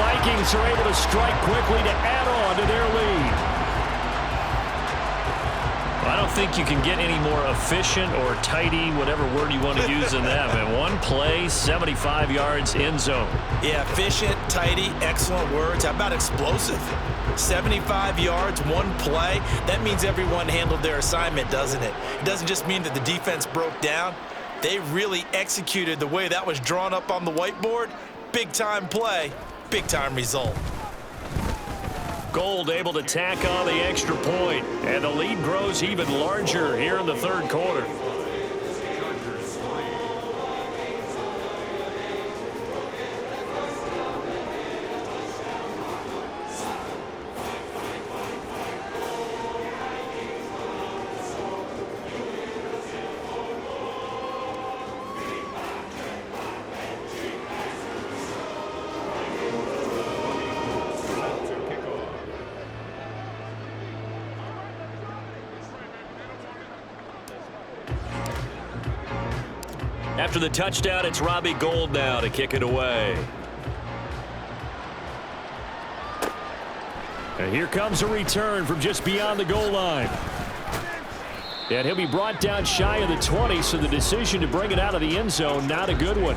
Vikings are able to strike quickly to add on to their lead. I don't think you can get any more efficient or tidy, whatever word you want to use in that. And one play, 75 yards, end zone. Yeah, efficient, tidy, excellent words. How about explosive? 75 yards, one play. That means everyone handled their assignment, doesn't it? It doesn't just mean that the defense broke down. They really executed the way that was drawn up on the whiteboard. Big-time play, big-time result. Gold able to tack on the extra point, and the lead grows even larger here in the third quarter. After the touchdown, it's Robbie Gould now to kick it away. And here comes a return from just beyond the goal line. And he'll be brought down shy of the 20, so the decision to bring it out of the end zone, not a good one.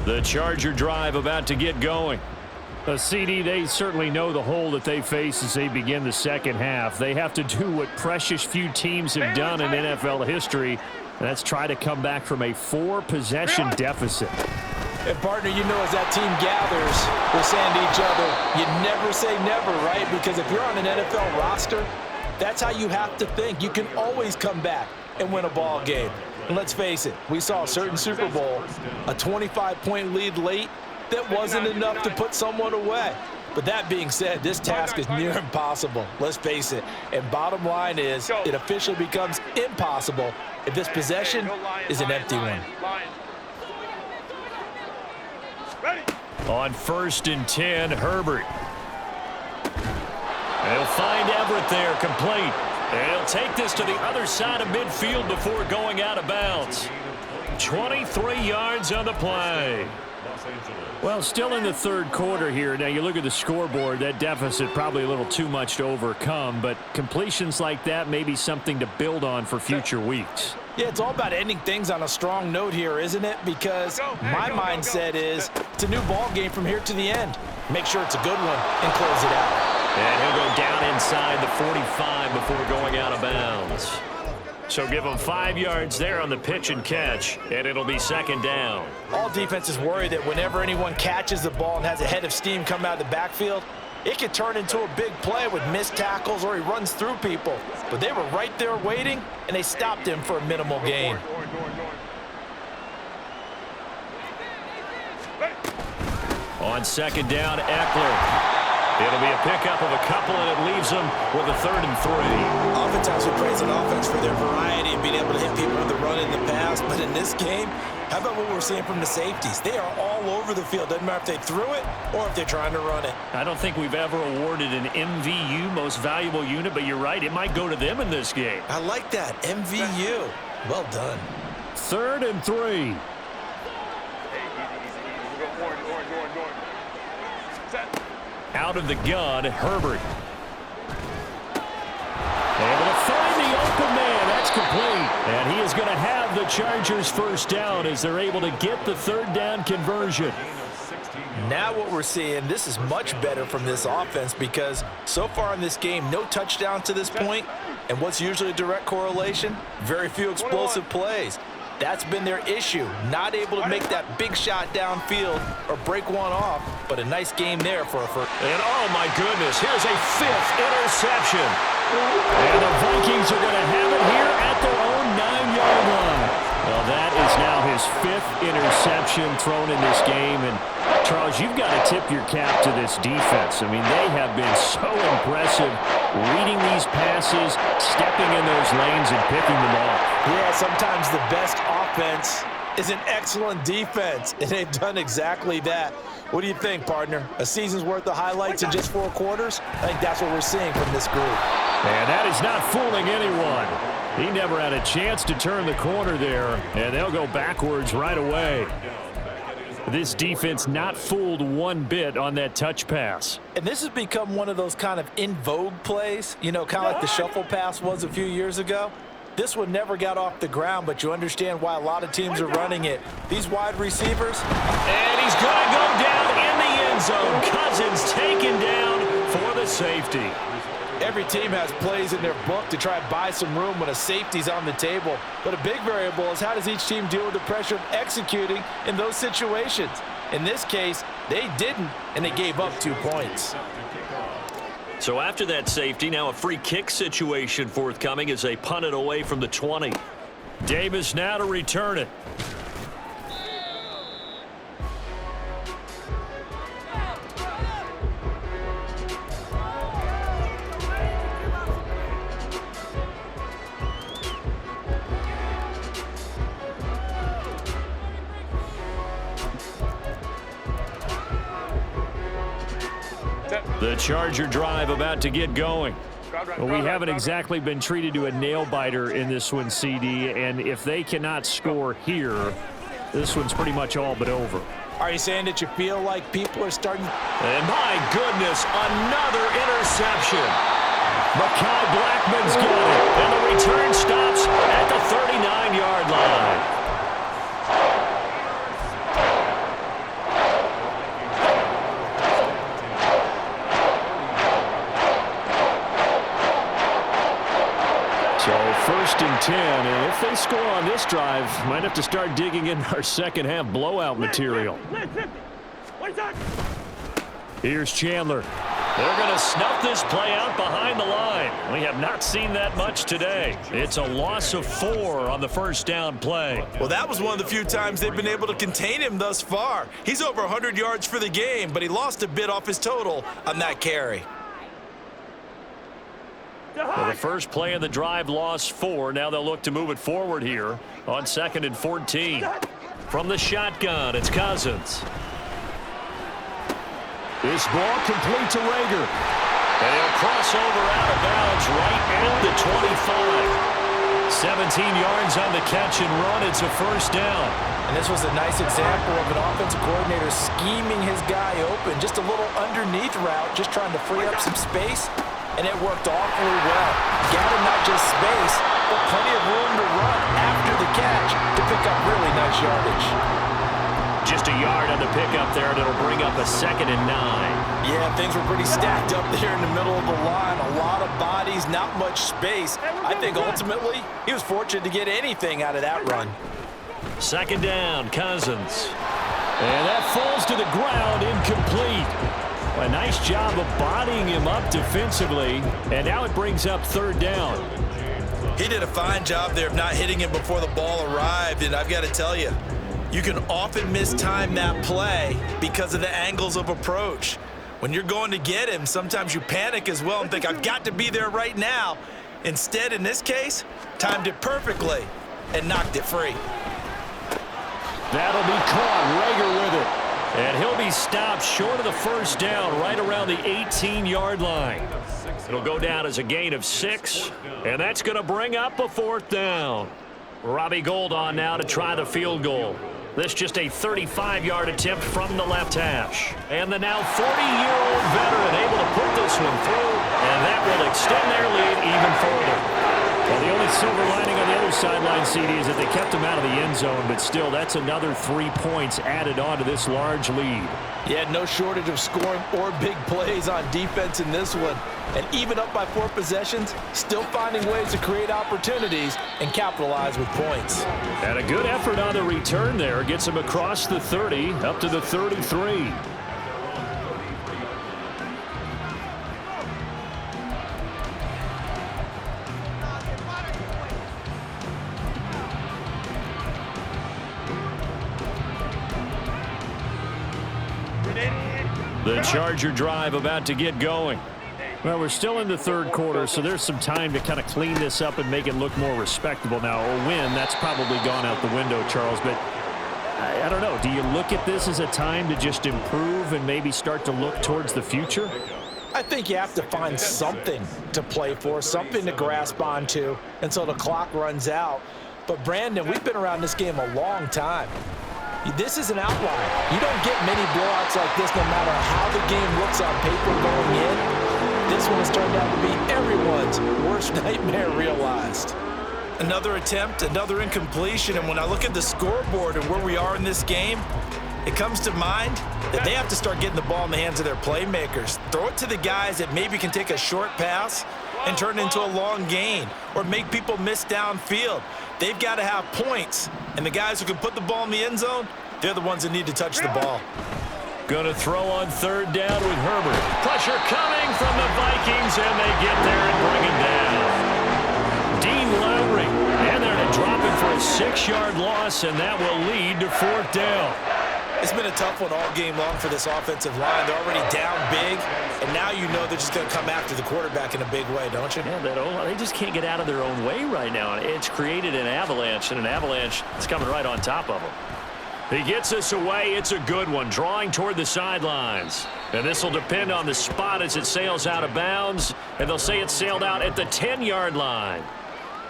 The Charger drive about to get going. CD, they certainly know the hole that they face as they begin the second half. They have to do what precious few teams have done in NFL history, and that's try to come back from a 4-possession deficit. And partner, you know, as that team gathers, we're saying to each other, you never say never, right? Because if you're on an NFL roster, that's how you have to think. You can always come back and win a ball game. And let's face it, we saw a certain Super Bowl, a 25-point lead late, that wasn't enough to put someone away. But that being said, this task is near impossible. Let's face it. And bottom line is, it officially becomes impossible if this possession is an empty one. On 1st and 10, Herbert. They'll find Everett there, complete. And he'll take this to the other side of midfield before going out of bounds. 23 yards on the play. Well, still in the third quarter here. Now, you look at the scoreboard, that deficit probably a little too much to overcome, but completions like that may be something to build on for future weeks. Yeah, it's all about ending things on a strong note here, isn't it? Because my mindset is it's a new ball game from here to the end. Make sure it's a good one and close it out. And he'll go down inside the 45 before going out of bounds. So give him 5 yards there on the pitch and catch, and it'll be second down. All defenses worry that whenever anyone catches the ball and has a head of steam come out of the backfield, it could turn into a big play with missed tackles or he runs through people. But they were right there waiting, and they stopped him for a minimal gain. On second down, Eckler. It'll be a pickup of a couple, and it leaves them with a 3rd and 3. Oftentimes we praise an offense for their variety of being able to hit people with the run in the pass. But in this game, how about what we're seeing from the safeties? They are all over the field. Doesn't matter if they threw it or if they're trying to run it. I don't think we've ever awarded an MVU, most valuable unit, but you're right. It might go to them in this game. I like that. MVU. Well done. 3rd and 3. Out of the gun, Herbert. Able to find the open man. That's complete. And he is going to have the Chargers first down as they're able to get the 3rd down conversion. Now what we're seeing, this is much better from this offense because so far in this game, no touchdowns to this point. And what's usually a direct correlation? Very few explosive plays. That's been their issue, not able to make that big shot downfield or break one off, but a nice game there for a first. And oh my goodness, here's a 5th interception. And the Vikings are going to have it here at their own 9-yard line. Well, that is now his 5th interception thrown in this game. And Charles, you've got to tip your cap to this defense. I mean, they have been so impressive reading these passes, stepping in those lanes and picking them off. Yeah, sometimes the best offense is an excellent defense, and they've done exactly that. What do you think, partner? A season's worth of highlights in just 4 quarters? I think that's what we're seeing from this group. And that is not fooling anyone. He never had a chance to turn the corner there, and they'll go backwards right away. This defense not fooled one bit on that touch pass. And this has become one of those kind of in vogue plays, you know, kind of like the shuffle pass was a few years ago. This one never got off the ground, but you understand why a lot of teams are running it. These wide receivers. And he's going to go down in the end zone. Cousins taken down for the safety. Every team has plays in their book to try and buy some room when a safety's on the table. But a big variable is how does each team deal with the pressure of executing in those situations. In this case, they didn't, and they gave up 2 points. So after that safety, now a free kick situation forthcoming as they punt it away from the 20. Davis now to return it. The Charger drive about to get going. Well, we haven't exactly been treated to a nail-biter in this one, CD, and if they cannot score here, this one's pretty much all but over. Are you saying that you feel like people are starting? And my goodness, another interception. Mekhi Blackman's got it, and the return stops at the 39-yard line. So 1st and 10, and if they score on this drive, might have to start digging in our second half blowout material. Here's Chandler. They're going to snuff this play out behind the line. We have not seen that much today. It's a loss of 4 on the first down play. Well, that was one of the few times they've been able to contain him thus far. He's over 100 yards for the game, but he lost a bit off his total on that carry. Well, the first play of the drive lost 4. Now they'll look to move it forward here on 2nd and 14. From the shotgun, it's Cousins. This ball complete to Rager. And he'll cross over out of bounds right at the 25. 17 yards on the catch and run. It's a first down. And this was a nice example of an offensive coordinator scheming his guy open. Just a little underneath route, just trying to free up some space. And it worked awfully well. Got him not just space, but plenty of room to run after the catch to pick up really nice yardage. Just a yard on the pickup there, and it'll bring up a 2nd and 9. Yeah, things were pretty stacked up there in the middle of the line. A lot of bodies, not much space. I think ultimately he was fortunate to get anything out of that run. 2nd down, Cousins. And that falls to the ground, incomplete. A nice job of bodying him up defensively, and now it brings up 3rd down. He did a fine job there of not hitting him before the ball arrived, and I've got to tell you, you can often mistime that play because of the angles of approach. When you're going to get him, sometimes you panic as well and think, I've got to be there right now. Instead, in this case, timed it perfectly and knocked it free. That'll be caught. Rager with it. And he'll be stopped short of the first down right around the 18-yard line. It'll go down as a gain of 6, and that's going to bring up a 4th down. Robbie Gould on now to try the field goal. This just a 35-yard attempt from the left hash. And the now 40-year-old veteran able to put this one through, and that will extend their lead even further. Well, the only silver lining on the other sideline, CD, is that they kept him out of the end zone, but still, that's another 3 points added on to this large lead. Yeah, no shortage of scoring or big plays on defense in this one. And even up by 4 possessions, still finding ways to create opportunities and capitalize with points. And a good effort on the return there. Gets him across the 30, up to the 33. The Charger drive about to get going. Well, we're still in the 3rd quarter, so there's some time to kind of clean this up and make it look more respectable now. A win, that's probably gone out the window, Charles. But I don't know. Do you look at this as a time to just improve and maybe start to look towards the future? I think you have to find something to play for, something to grasp onto until the clock runs out. But, Brandon, we've been around this game a long time. This is an outlier. You don't get many blowouts like this no matter how the game looks on paper going in. This one has turned out to be everyone's worst nightmare realized. Another attempt, another incompletion, and when I look at the scoreboard and where we are in this game, it comes to mind that they have to start getting the ball in the hands of their playmakers. Throw it to the guys that maybe can take a short pass and turn it into a long gain or make people miss downfield. They've got to have points, and the guys who can put the ball in the end zone, they're the ones that need to touch the ball. Going to throw on third down with Herbert. Pressure coming from the Vikings, and they get there and bring him down. Dean Lowry, and they're going to drop him for a 6-yard loss, and that will lead to fourth down. It's been a tough one all game long for this offensive line. They're already down big, and now you know they're just going to come after the quarterback in a big way, don't you? Yeah, they just can't get out of their own way right now. It's created an avalanche, and an avalanche is coming right on top of them. He gets us away. It's a good one, drawing toward the sidelines. And this will depend on the spot as it sails out of bounds, and they'll say it sailed out at the 10-yard line.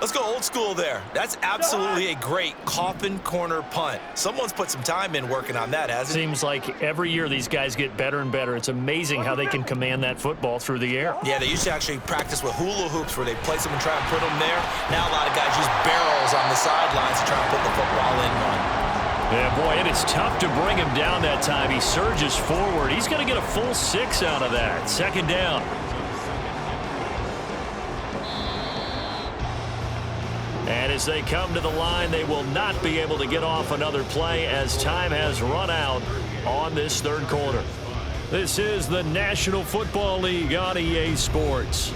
Let's go old school there. That's absolutely a great coffin corner punt. Someone's put some time in working on that, hasn't it? Seems like every year these guys get better and better. It's amazing how they can command that football through the air. Yeah, they used to actually practice with hula hoops where they place them and try and put them there. Now a lot of guys use barrels on the sidelines to try and put the football in one. Yeah, boy, it is tough to bring him down that time. He surges forward. He's going to get a full 6 out of that. Second down. And as they come to the line, they will not be able to get off another play as time has run out on this third quarter. This is the National Football League on EA Sports.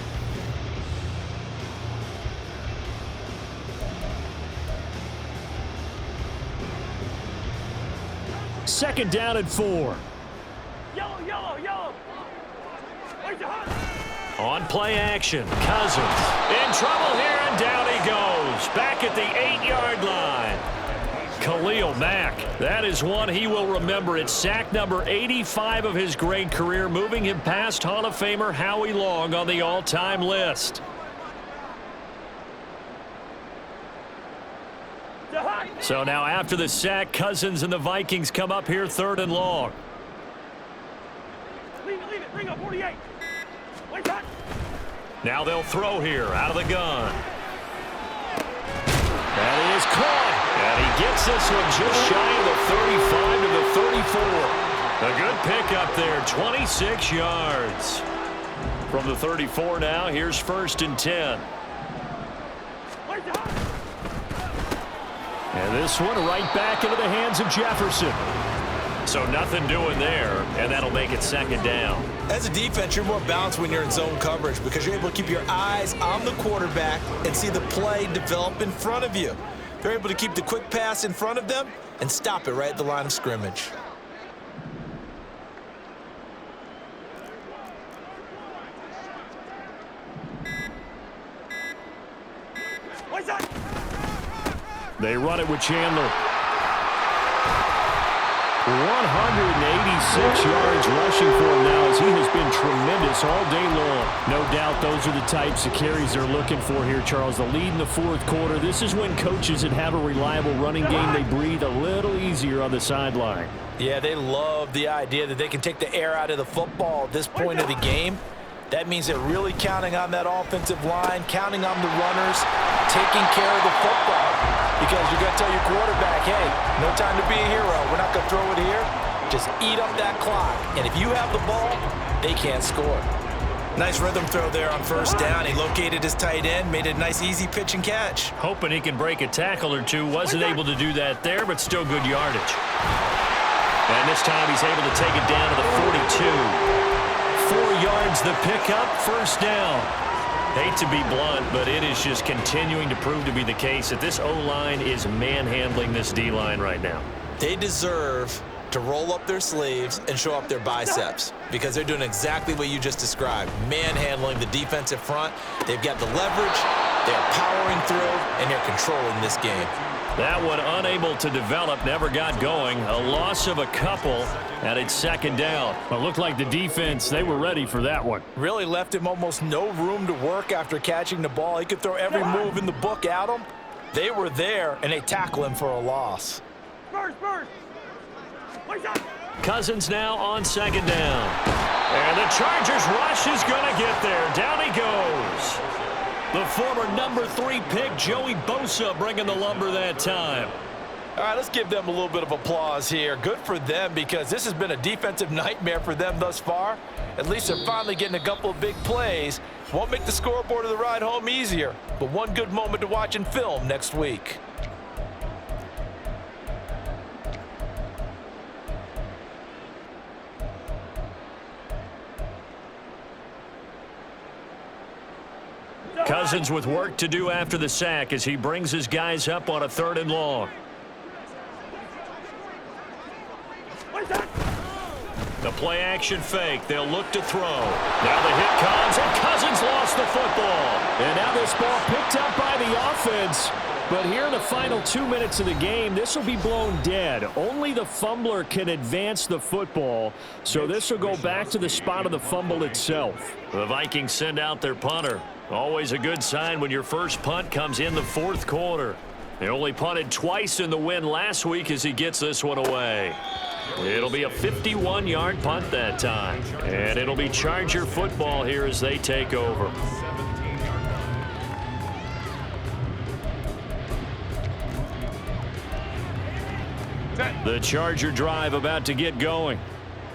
Second down and 4. Yellow. On play action, Cousins in trouble here, and down he goes. Back at the 8-yard line. Khalil Mack, that is one he will remember. It's sack number 85 of his great career, moving him past Hall of Famer Howie Long on the all-time list. So now after the sack, Cousins and the Vikings come up here third and long. Leave it. Bring up 48. Now they'll throw here out of the gun. That is caught. And he gets this one just shy of the 35 to the 34. A good pick up there, 26 yards. From the 34 now, here's first and 10. And this one right back into the hands of Jefferson. So nothing doing there, and that'll make it second down. As a defense, you're more balanced when you're in zone coverage because you're able to keep your eyes on the quarterback and see the play develop in front of you. They're able to keep the quick pass in front of them and stop it right at the line of scrimmage. They run it with Chandler. 186 yards rushing for him now as he has been tremendous all day long. No doubt those are the types of carries they're looking for here, Charles. The lead in the fourth quarter. This is when coaches that have a reliable running game, they breathe a little easier on the sideline. Yeah, they love the idea that they can take the air out of the football at this point of the game. That means they're really counting on that offensive line, counting on the runners, taking care of the football. Because you're going to tell your quarterback, hey, no time to be a hero. We're not going to throw it here. Just eat up that clock. And if you have the ball, they can't score. Nice rhythm throw there on first down. He located his tight end, made a nice easy pitch and catch. Hoping he can break a tackle or two. Wasn't able to do that there, but still good yardage. And this time he's able to take it down to the 42. 4 yards the pickup, first down. Hate to be blunt, but it is just continuing to prove to be the case that this O-line is manhandling this D-line right now. They deserve to roll up their sleeves and show up their biceps because they're doing exactly what you just described, manhandling the defensive front. They've got the leverage, they're powering through, and they're controlling this game. That one unable to develop, never got going. A loss of a couple, and it's second down. Well, it looked like the defense, they were ready for that one. Really left him almost no room to work after catching the ball. He could throw every move in the book at him. They were there, and they tackle him for a loss. Cousins now on second down. And the Chargers rush is going to get there. Down he goes. The former number 3 pick, Joey Bosa, bringing the lumber that time. All right, let's give them a little bit of applause here. Good for them, because this has been a defensive nightmare for them thus far. At least they're finally getting a couple of big plays. Won't make the scoreboard of the ride home easier, but one good moment to watch in film next week. Cousins with work to do after the sack as he brings his guys up on a 3rd and long. The play action fake. They'll look to throw. Now the hit comes, and Cousins lost the football. And now this ball picked up by the offense. But here in the final 2 minutes of the game, this will be blown dead. Only the fumbler can advance the football, so this will go back to the spot of the fumble itself. The Vikings send out their punter. Always a good sign when your first punt comes in the 4th quarter. They only punted twice in the win last week as he gets this one away. It'll be a 51-yard punt that time. And it'll be Charger football here as they take over. The Charger drive about to get going.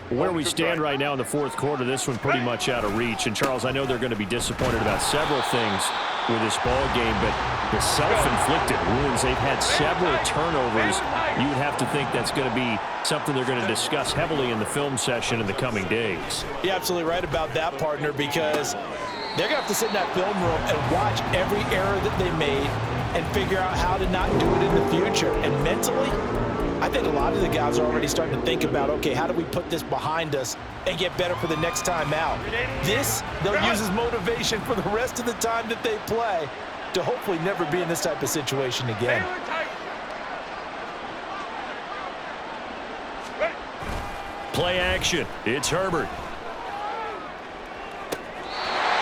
Where we stand right now in the 4th quarter, this one pretty much out of reach. And, Charles, I know they're going to be disappointed about several things with this ball game, but the self-inflicted wounds, they've had several turnovers. You would have to think that's going to be something they're going to discuss heavily in the film session in the coming days. You're absolutely right about that, partner, because they're going to have to sit in that film room and watch every error that they made and figure out how to not do it in the future. And mentally, I think a lot of the guys are already starting to think about, okay, how do we put this behind us and get better for the next time out? This, they'll use as motivation for the rest of the time that they play to hopefully never be in this type of situation again. Play action. It's Herbert.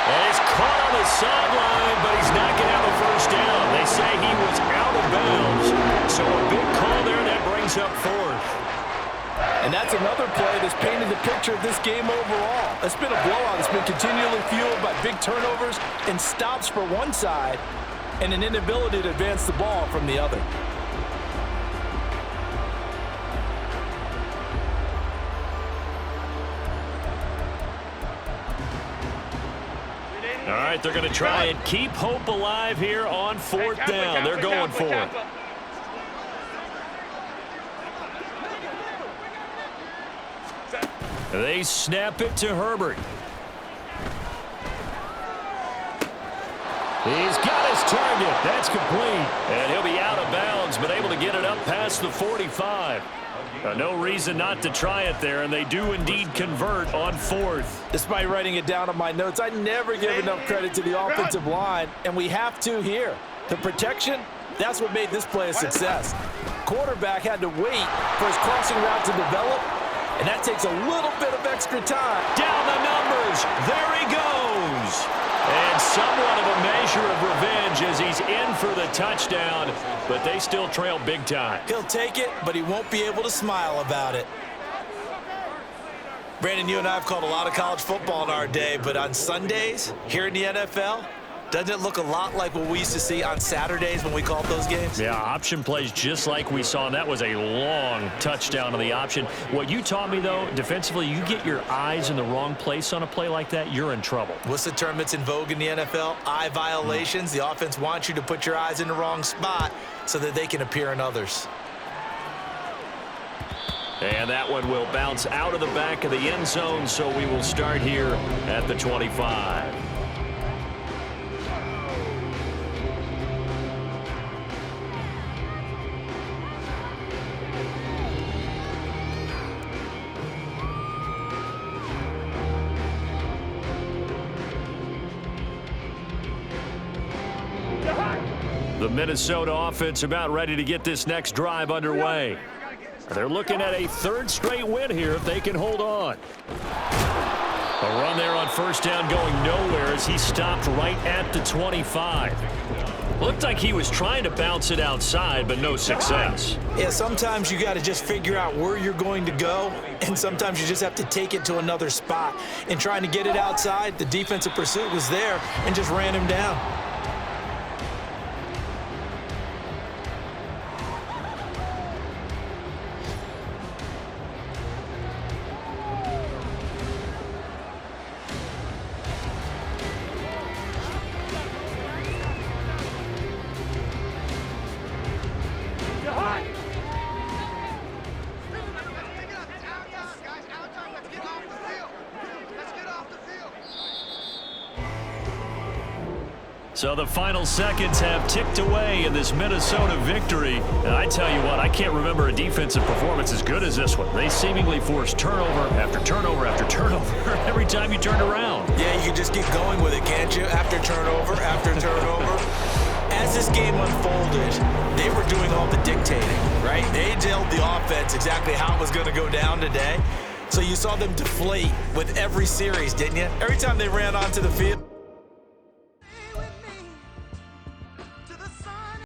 And it's caught on the sideline, but he's not going to have a first down. They say he was out of bounds. So a big call there that brings up 4th. And that's another play that's painted the picture of this game overall. It's been a blowout. It's been continually fueled by big turnovers and stops for one side and an inability to advance the ball from the other. All right, they're going to try and keep hope alive here on 4th down. They're going for it. They snap it to Herbert. He's got his target. That's complete. And he'll be out of bounds, but able to get it up past the 45. No reason not to try it there, and they do indeed convert on 4th. Despite writing it down on my notes, I never give enough credit to the offensive line, and we have to here. The protection, that's what made this play a success. Quarterback had to wait for his crossing route to develop, and that takes a little bit of extra time. Down the numbers. There he goes. And somewhat of a measure of revenge as he's in for the touchdown, but they still trail big time. He'll take it, but he won't be able to smile about it. Brandon, you and I have called a lot of college football in our day, but on Sundays here in the NFL, doesn't it look a lot like what we used to see on Saturdays when we called those games? Yeah, option plays just like we saw, and that was a long touchdown on the option. What you taught me, though, defensively, you get your eyes in the wrong place on a play like that, you're in trouble. What's the term that's in vogue in the NFL? Eye violations. The offense wants you to put your eyes in the wrong spot so that they can appear in others. And that one will bounce out of the back of the end zone, so we will start here at the 25. The Minnesota offense about ready to get this next drive underway. They're looking at a third straight win here if they can hold on. A run there on first down going nowhere as he stopped right at the 25. Looked like he was trying to bounce it outside, but no success. Yeah, sometimes you got to just figure out where you're going to go, and sometimes you just have to take it to another spot. And trying to get it outside, the defensive pursuit was there and just ran him down. So the final seconds have ticked away in this Minnesota victory. And I tell you what, I can't remember a defensive performance as good as this one. They seemingly forced turnover after turnover after turnover every time you turned around. Yeah, you can just keep going with it, can't you? After turnover, after turnover. As this game unfolded, they were doing all the dictating, right? They told the offense exactly how it was going to go down today. So you saw them deflate with every series, didn't you? Every time they ran onto the field.